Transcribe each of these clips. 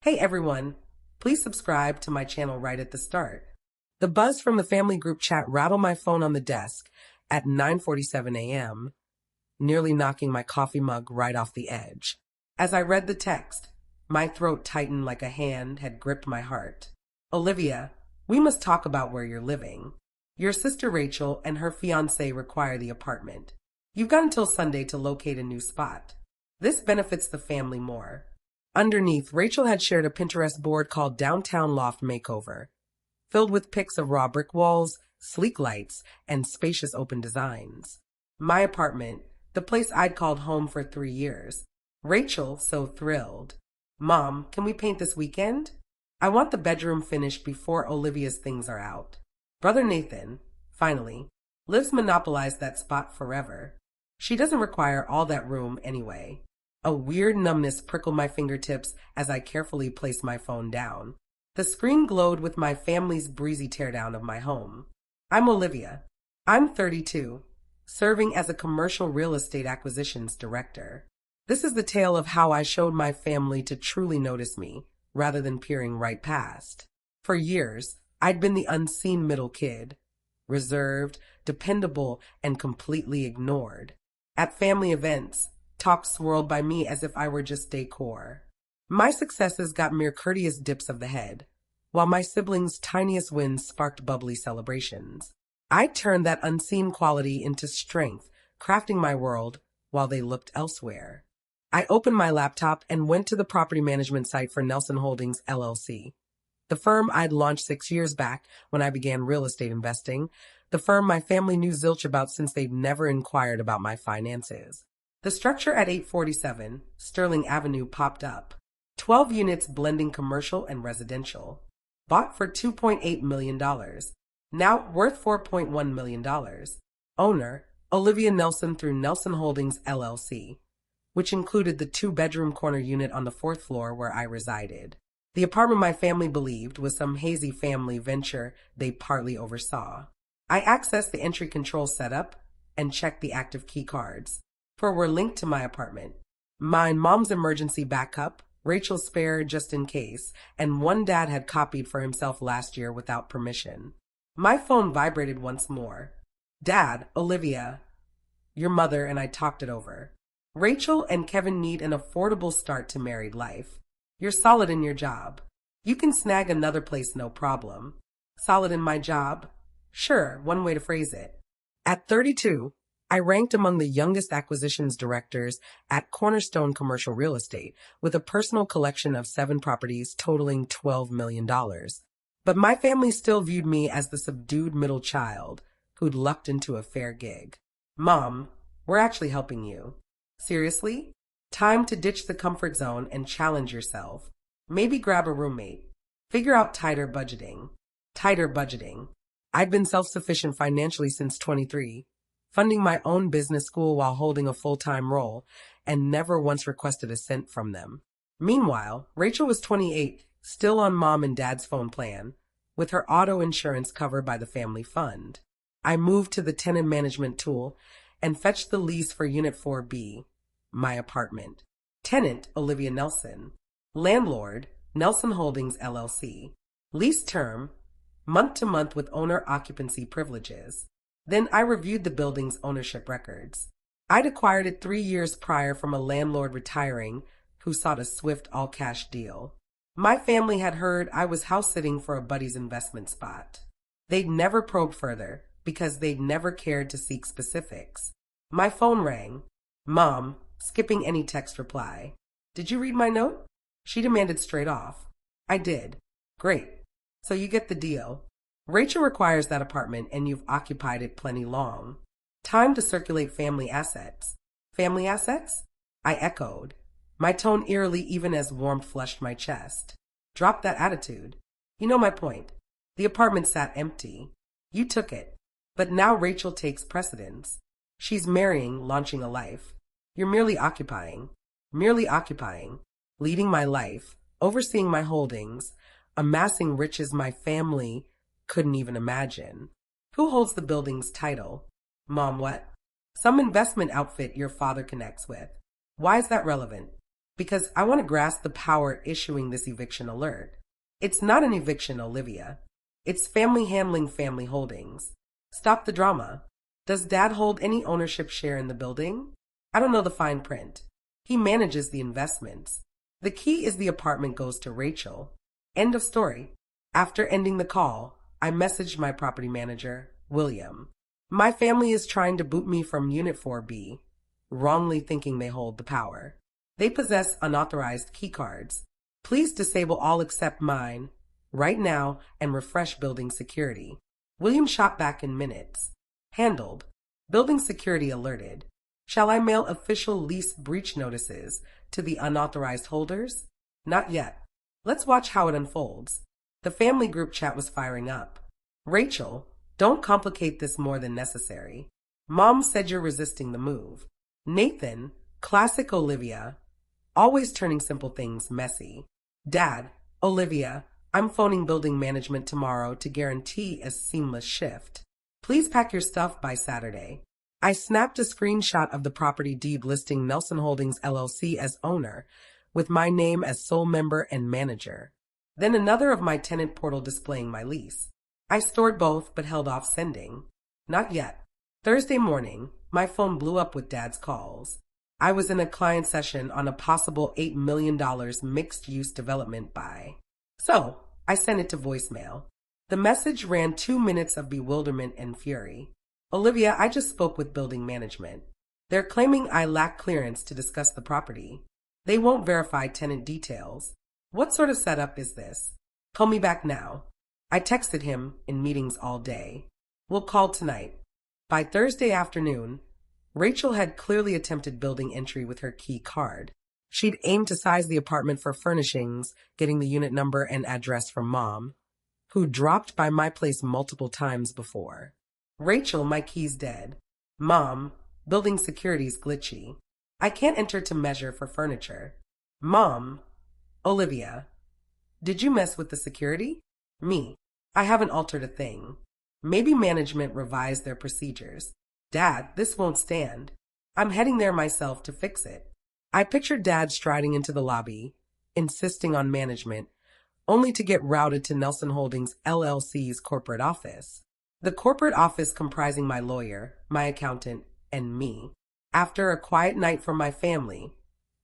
Hey everyone, please subscribe to my channel right at the start. The buzz from the family group chat rattled my phone on the desk at 9:47 a.m., nearly knocking my coffee mug right off the edge. As I read the text, my throat tightened like a hand had gripped my heart. Olivia, we must talk about where you're living. Your sister Rachel and her fiancé require the apartment. You've got until Sunday to locate a new spot. This benefits the family more. Underneath, Rachel had shared a Pinterest board called Downtown Loft Makeover, filled with pics of raw brick walls, sleek lights, and spacious open designs. My apartment, the place I'd called home for 3 years. Rachel, so thrilled. Mom, can we paint this weekend? I want the bedroom finished before Olivia's things are out. Brother Nathan, finally, lives monopolized that spot forever. She doesn't require all that room anyway. A weird numbness prickled my fingertips as I carefully placed my phone down. The screen glowed with my family's breezy teardown of my home. I'm Olivia. I'm 32, serving as a commercial real estate acquisitions director. This is the tale of how I showed my family to truly notice me, rather than peering right past. For years, I'd been the unseen middle kid, reserved, dependable, and completely ignored. At family events, talk swirled by me as if I were just decor. My successes got mere courteous dips of the head, while my siblings' tiniest wins sparked bubbly celebrations. I turned that unseen quality into strength, crafting my world while they looked elsewhere. I opened my laptop and went to the property management site for Nelson Holdings, LLC, the firm I'd launched 6 years back when I began real estate investing, the firm my family knew zilch about since they'd never inquired about my finances. The structure at 847 Sterling Avenue popped up. 12 units blending commercial and residential. Bought for $2.8 million. Now worth $4.1 million. Owner, Olivia Nelson through Nelson Holdings, LLC, which included the 2-bedroom corner unit on the 4th floor where I resided. The apartment my family believed was some hazy family venture they partly oversaw. I accessed the entry control setup and checked the active key cards, for were linked to my apartment. Mine, Mom's emergency backup, Rachel's spare just in case, and one Dad had copied for himself last year without permission. My phone vibrated once more. Dad, Olivia, your mother and I talked it over. Rachel and Kevin need an affordable start to married life. You're solid in your job. You can snag another place no problem. Solid in my job? Sure, one way to phrase it. At 32, I ranked among the youngest acquisitions directors at Cornerstone Commercial Real Estate, with a personal collection of 7 properties totaling $12 million. But my family still viewed me as the subdued middle child who'd lucked into a fair gig. Mom, we're actually helping you. Seriously? Time to ditch the comfort zone and challenge yourself. Maybe grab a roommate. Figure out tighter budgeting. Tighter budgeting. I'd been self-sufficient financially since 23. Funding my own business school while holding a full-time role, and never once requested a cent from them. Meanwhile, Rachel was 28, still on Mom and Dad's phone plan, with her auto insurance covered by the family fund. I moved to the tenant management tool and fetched the lease for Unit 4B, my apartment. Tenant, Olivia Nelson. Landlord, Nelson Holdings, LLC. Lease term, month to month with owner occupancy privileges. Then I reviewed the building's ownership records. I'd acquired it 3 years prior from a landlord retiring who sought a swift all-cash deal. My family had heard I was house-sitting for a buddy's investment spot. They'd never probed further because they'd never cared to seek specifics. My phone rang. Mom, skipping any text reply. Did you read my note? She demanded straight off. I did. Great. So you get the deal. Rachel requires that apartment and you've occupied it plenty long. Time to circulate family assets. Family assets? I echoed, my tone eerily even as warmth flushed my chest. Drop that attitude. You know my point. The apartment sat empty. You took it. But now Rachel takes precedence. She's marrying, launching a life. You're merely occupying, leading my life, overseeing my holdings, amassing riches my family couldn't even imagine. Who holds the building's title? Mom, what? Some investment outfit your father connects with. Why is that relevant? because I want to grasp the power issuing this eviction alert. It's not an eviction, Olivia. It's family handling family holdings. Stop the drama. Does Dad hold any ownership share in the building? I don't know the fine print. He manages the investments. The key is the apartment goes to Rachel. End of story. After ending the call, I messaged my property manager, William. My family is trying to boot me from Unit 4B, wrongly thinking they hold the power. They possess unauthorized keycards. Please disable all except mine right now and refresh building security. William shot back in minutes. Handled. Building security alerted. Shall I mail official lease breach notices to the unauthorized holders? Not yet. Let's watch how it unfolds. The family group chat was firing up. Rachel, don't complicate this more than necessary. Mom said you're resisting the move. Nathan, classic Olivia, always turning simple things messy. Dad, Olivia, I'm phoning building management tomorrow to guarantee a seamless shift. Please pack your stuff by Saturday. I snapped a screenshot of the property deed listing Nelson Holdings LLC as owner, with my name as sole member and manager. Then another of my tenant portal displaying my lease. I stored both but held off sending. Not yet. Thursday morning, my phone blew up with Dad's calls. I was in a client session on a possible $8 million mixed-use development buy. So, I sent it to voicemail. The message ran 2 minutes of bewilderment and fury. Olivia, I just spoke with building management. They're claiming I lack clearance to discuss the property. They won't verify tenant details. What sort of setup is this? Call me back now. I texted him in meetings all day. We'll call tonight. By Thursday afternoon, Rachel had clearly attempted building entry with her key card. She'd aimed to size the apartment for furnishings, getting the unit number and address from Mom, who dropped by my place multiple times before. Rachel, my key's dead. Mom, building security's glitchy. I can't enter to measure for furniture. Mom, Olivia, did you mess with the security? Me, I haven't altered a thing. Maybe management revised their procedures. Dad, this won't stand. I'm heading there myself to fix it. I pictured Dad striding into the lobby, insisting on management, only to get routed to Nelson Holdings LLC's corporate office. The corporate office comprising my lawyer, my accountant, and me. After a quiet night for my family,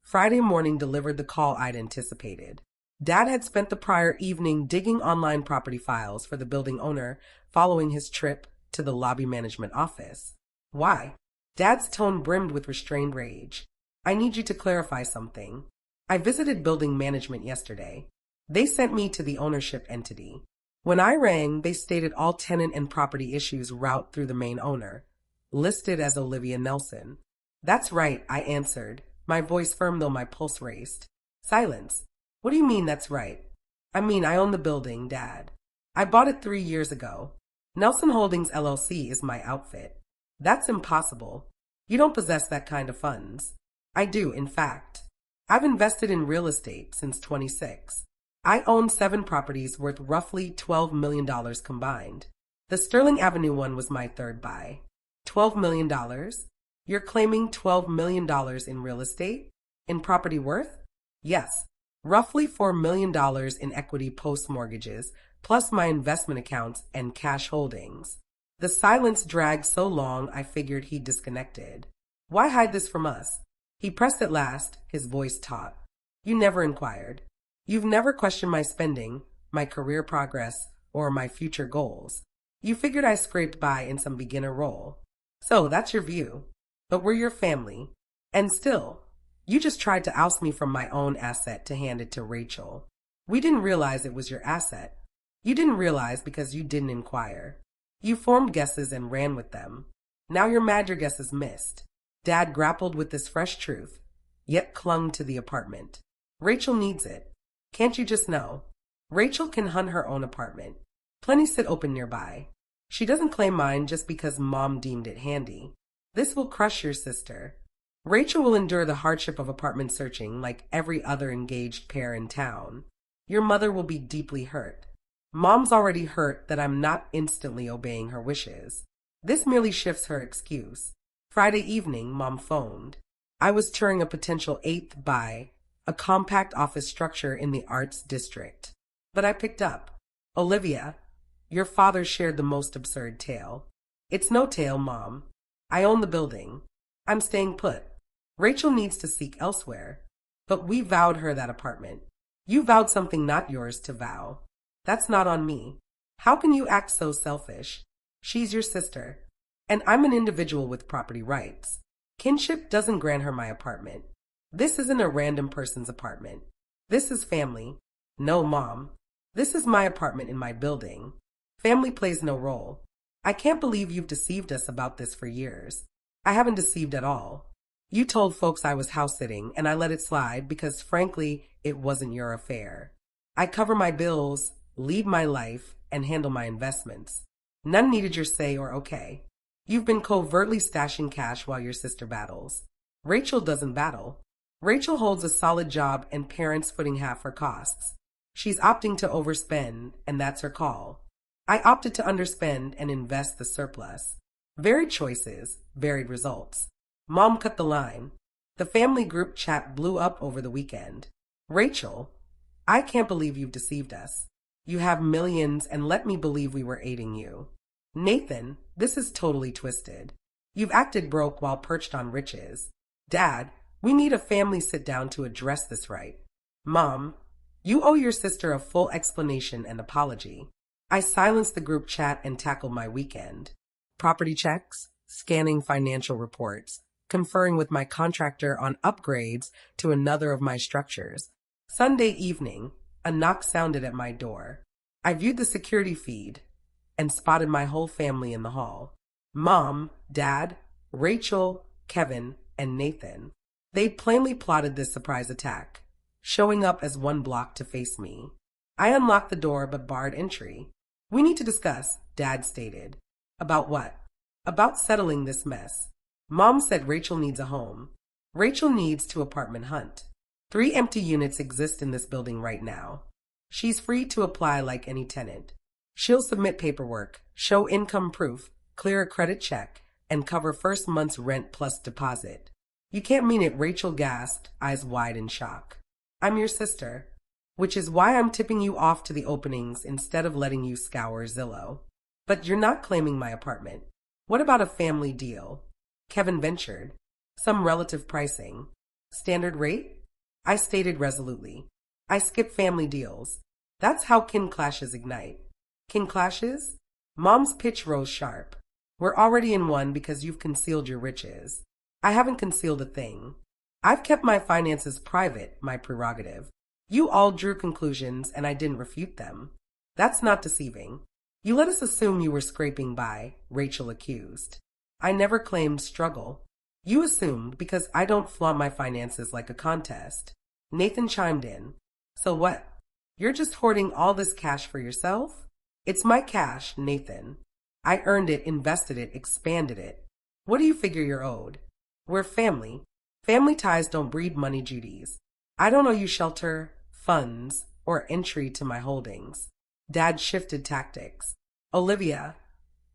Friday morning delivered the call I'd anticipated. Dad had spent the prior evening digging online property files for the building owner following his trip to the lobby management office. Why? Dad's tone brimmed with restrained rage. I need you to clarify something. I visited building management yesterday. They sent me to the ownership entity. When I rang, they stated all tenant and property issues route through the main owner, listed as Olivia Nelson. That's right, I answered, my voice firm though my pulse raced. Silence. What do you mean that's right? I mean I own the building, Dad. I bought it 3 years ago. Nelson Holdings LLC is my outfit. That's impossible. You don't possess that kind of funds. I do, in fact. I've invested in real estate since 26. I own 7 properties worth roughly $12 million combined. The Sterling Avenue one was my third buy. $12 million? You're claiming $12 million in real estate? In property worth? Yes. Roughly $4 million in equity post-mortgages, plus my investment accounts and cash holdings. The silence dragged so long I figured he'd disconnected. Why hide this from us? He pressed at last, his voice taut. You never inquired. You've never questioned my spending, my career progress, or my future goals. You figured I scraped by in some beginner role. So that's your view. But we're your family. And still, you just tried to oust me from my own asset to hand it to Rachel. We didn't realize it was your asset. You didn't realize because you didn't inquire. You formed guesses and ran with them. Now you're mad your guesses missed. Dad grappled with this fresh truth, yet clung to the apartment. Rachel needs it. Can't you just know? Rachel can hunt her own apartment. Plenty sit open nearby. She doesn't claim mine just because Mom deemed it handy. This will crush your sister. Rachel will endure the hardship of apartment searching like every other engaged pair in town. Your mother will be deeply hurt. Mom's already hurt that I'm not instantly obeying her wishes. This merely shifts her excuse. Friday evening, Mom phoned. I was touring a potential 8th buy a compact office structure in the arts district. But I picked up. Olivia, your father shared the most absurd tale. It's no tale, Mom. I own the building. I'm staying put. Rachel needs to seek elsewhere. But we vowed her that apartment. You vowed something not yours to vow. That's not on me. How can you act so selfish? She's your sister. And I'm an individual with property rights. Kinship doesn't grant her my apartment. This isn't a random person's apartment. This is family. No, Mom. This is my apartment in my building. Family plays no role. I can't believe you've deceived us about this for years. I haven't deceived at all. You told folks I was house sitting, and I let it slide because, frankly, it wasn't your affair. I cover my bills, lead my life, and handle my investments. None needed your say or okay. You've been covertly stashing cash while your sister battles. Rachel doesn't battle. Rachel holds a solid job and parents footing half her costs. She's opting to overspend, and that's her call. I opted to underspend and invest the surplus. Varied choices, varied results. Mom cut the line. The family group chat blew up over the weekend. Rachel, I can't believe you've deceived us. You have millions and let me believe we were aiding you. Nathan, this is totally twisted. You've acted broke while perched on riches. Dad, we need a family sit down to address this right. Mom, you owe your sister a full explanation and apology. I silenced the group chat and tackled my weekend. Property checks, scanning financial reports, conferring with my contractor on upgrades to another of my structures. Sunday evening, a knock sounded at my door. I viewed the security feed and spotted my whole family in the hall. Mom, Dad, Rachel, Kevin, and Nathan. They'd plainly plotted this surprise attack, showing up as one block to face me. I unlocked the door but barred entry. We need to discuss, Dad stated. About what? About settling this mess. Mom said Rachel needs a home. Rachel needs to apartment hunt. 3 empty units exist in this building right now. She's free to apply like any tenant. She'll submit paperwork, show income proof, clear a credit check, and cover first month's rent plus deposit. You can't mean it, Rachel gasped, eyes wide in shock. I'm your sister, which is why I'm tipping you off to the openings instead of letting you scour Zillow. But you're not claiming my apartment. What about a family deal? Kevin ventured. Some relative pricing. Standard rate? I stated resolutely. I skip family deals. That's how kin clashes ignite. Kin clashes? Mom's pitch rose sharp. We're already in one because you've concealed your riches. I haven't concealed a thing. I've kept my finances private, my prerogative. You all drew conclusions and I didn't refute them. That's not deceiving. You let us assume you were scraping by, Rachel accused. I never claimed struggle. You assumed because I don't flaunt my finances like a contest. Nathan chimed in. So what? You're just hoarding all this cash for yourself? It's my cash, Nathan. I earned it, invested it, expanded it. What do you figure you're owed? We're family. Family ties don't breed money duties. I don't owe you shelter, funds, or entry to my holdings. Dad shifted tactics. Olivia,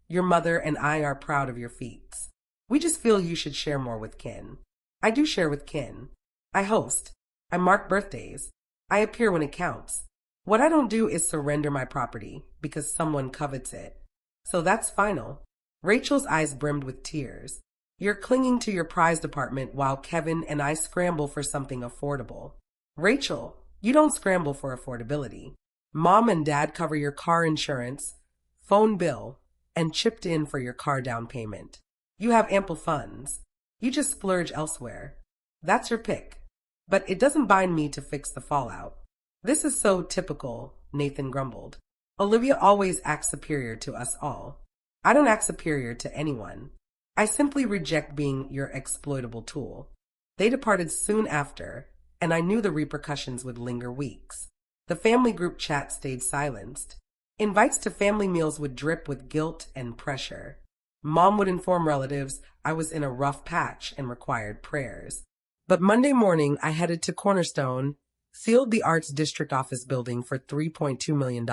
your mother and I are proud of your feats. We just feel you should share more with kin. I do share with kin. I host. I mark birthdays. I appear when it counts. What I don't do is surrender my property because someone covets it. So that's final. Rachel's eyes brimmed with tears. You're clinging to your prized apartment while Kevin and I scramble for something affordable. Rachel, you don't scramble for affordability. Mom and Dad cover your car insurance, phone bill, and chipped in for your car down payment. You have ample funds. You just splurge elsewhere. That's your pick. But it doesn't bind me to fix the fallout. This is so typical, Nathan grumbled. Olivia always acts superior to us all. I don't act superior to anyone. I simply reject being your exploitable tool. They departed soon after, and I knew the repercussions would linger weeks. The family group chat stayed silenced. Invites to family meals would drip with guilt and pressure. Mom would inform relatives I was in a rough patch and required prayers. But Monday morning, I headed to Cornerstone, sealed the Arts District office building for $3.2 million,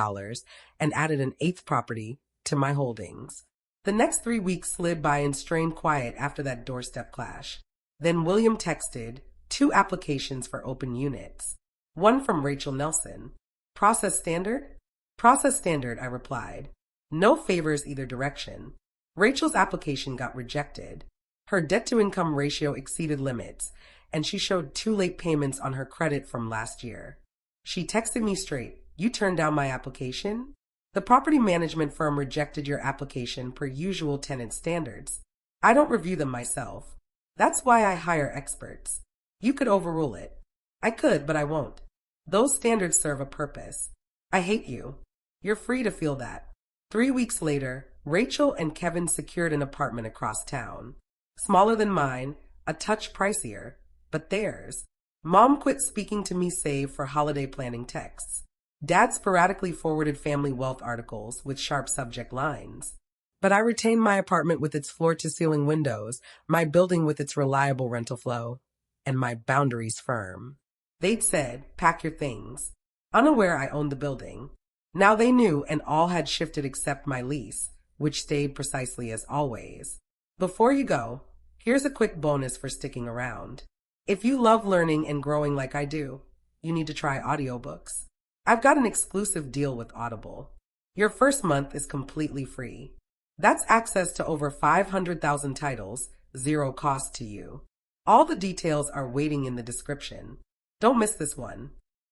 and added an 8th property to my holdings. The next 3 weeks slid by in strained quiet after that doorstep clash. Then William texted, 2 applications for open units. One from Rachel Nelson. Process standard? Process standard, I replied. No favors either direction. Rachel's application got rejected. Her debt-to-income ratio exceeded limits, and she showed 2 late payments on her credit from last year. She texted me straight, "You turned down my application?" The property management firm rejected your application per usual tenant standards. I don't review them myself. That's why I hire experts. You could overrule it. I could, but I won't. Those standards serve a purpose. I hate you. You're free to feel that. 3 weeks later, Rachel and Kevin secured an apartment across town. Smaller than mine, a touch pricier, but theirs. Mom quit speaking to me save for holiday planning texts. Dad sporadically forwarded family wealth articles with sharp subject lines. But I retained my apartment with its floor-to-ceiling windows, my building with its reliable rental flow, and my boundaries firm. They'd said, "Pack your things," unaware I owned the building. Now they knew, and all had shifted except my lease, which stayed precisely as always. Before you go, here's a quick bonus for sticking around. If you love learning and growing like I do, you need to try audiobooks. I've got an exclusive deal with Audible. Your first month is completely free. That's access to over 500,000 titles, zero cost to you. All the details are waiting in the description. Don't miss this one.